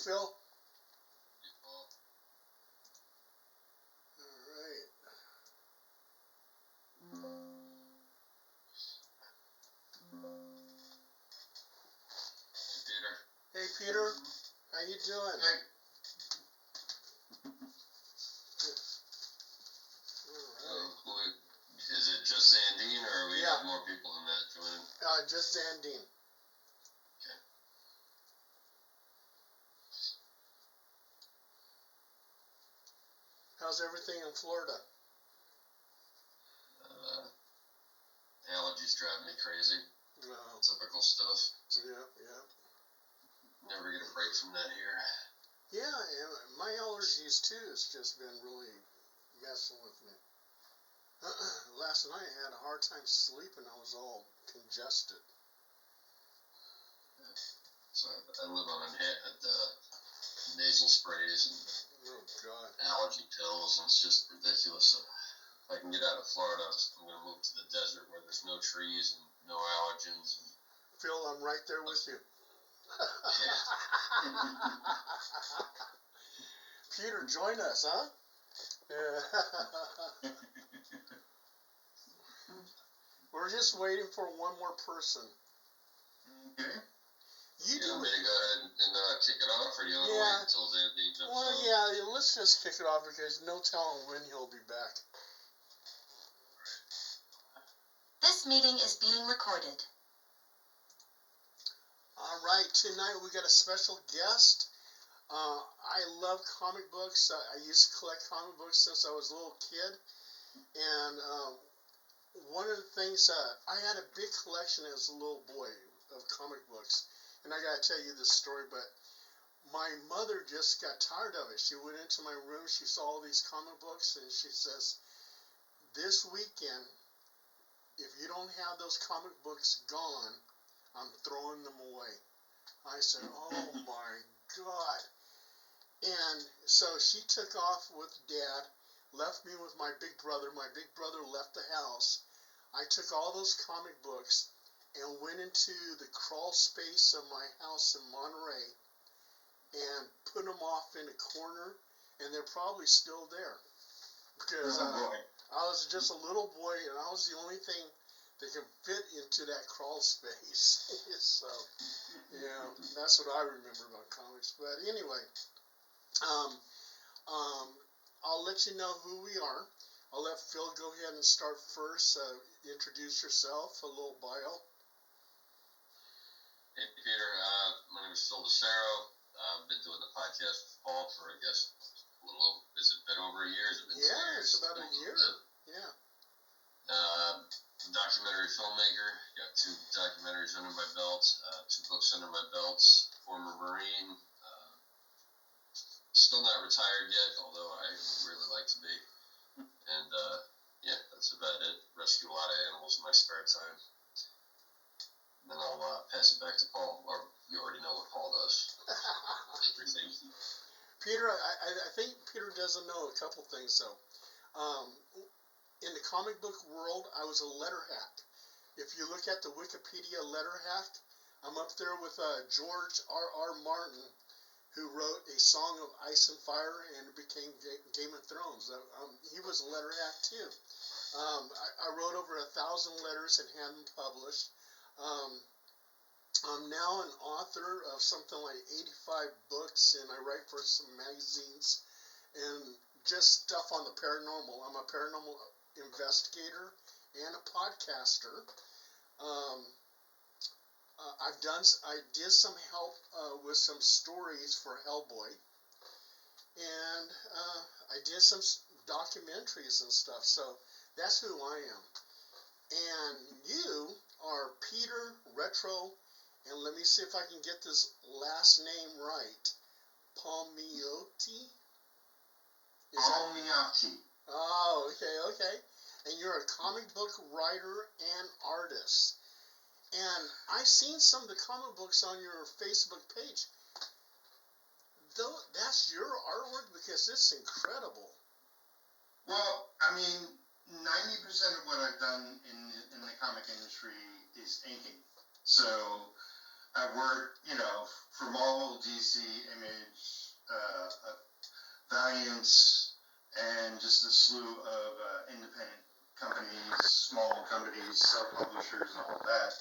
Phil? Hey, Paul. All right. Hey, Peter. Hey, Peter. How you doing? Hey. All right. Is it just Zandine, or we have more people than that joining? Just Zandine. Okay. How's everything in Florida? Allergies drive me crazy. Typical stuff. Yeah. Never get a break from that here. Yeah, and my allergies too has just been really messing with me. Last night I had a hard time sleeping. I was all congested. Yeah. So I live on nasal sprays and allergy pills, and it's just ridiculous. So if I can get out of Florida, I'm going to move to the desert where there's no trees and no allergens. And Phil, I'm right there with you. Peter, join us, huh? Yeah. We're just waiting for one more person. Okay. You want me to go ahead and kick it off, or do you want to wait until Zandine jumps on? Yeah, let's just kick it off because no telling when he'll be back. This meeting is being recorded. All right, tonight we got a special guest. I love comic books. I used to collect comic books since I was a little kid. And one of the things, I had a big collection as a little boy of comic books. And I got to tell you this story, but my mother just got tired of it. She went into my room, she saw all these comic books, and she says, this weekend, if you don't have those comic books gone, I'm throwing them away. I said, oh my God. And so she took off with Dad, left me with my big brother. My big brother left the house. I took all those comic books and went into the crawl space of my house in Monterey and put them off in a corner, and they're probably still there. Because I was just a little boy, and I was the only thing that can fit into that crawl space. So, yeah, that's what I remember about comics. But anyway, I'll let you know who we are. I'll let Phil go ahead and start first. Introduce yourself, a little bio. Hey, Peter. My name is Phil DeSaro. I've been doing the podcast with Paul for, I guess, a little over, has it been over a year? Has it been 2 years? It's about a year. Yeah. Documentary filmmaker. Got 2 documentaries under my belt, 2 books under my belt. Former Marine. Still not retired yet, although I would really like to be. And yeah, that's about it. Rescue a lot of animals in my spare time. And then I'll pass it back to Paul, or you already know what Paul does. Everything. Peter, I think Peter doesn't know a couple things, though. In the comic book world, I was a letter hack. If you look at the Wikipedia letter hack, I'm up there with George R.R. Martin, who wrote A Song of Ice and Fire, and it became Game of Thrones. He was a letter hack, too. I wrote over 1,000 letters and had them published. I'm now an author of something like 85 books, and I write for some magazines and just stuff on the paranormal. I'm a paranormal investigator and a podcaster. I did some help with some stories for Hellboy, and I did some documentaries and stuff. So that's who I am. And you are Peter Retro, and let me see if I can get this last name right. Palmiotti? Palmiotti. Oh, okay. And you're a comic book writer and artist. And I've seen some of the comic books on your Facebook page. Though that's your artwork, because it's incredible. Well, I mean, 90% of what I've done in the comic industry is inking. So I've worked, for Marvel, DC, Image, companies, small companies, self-publishers, and all of that.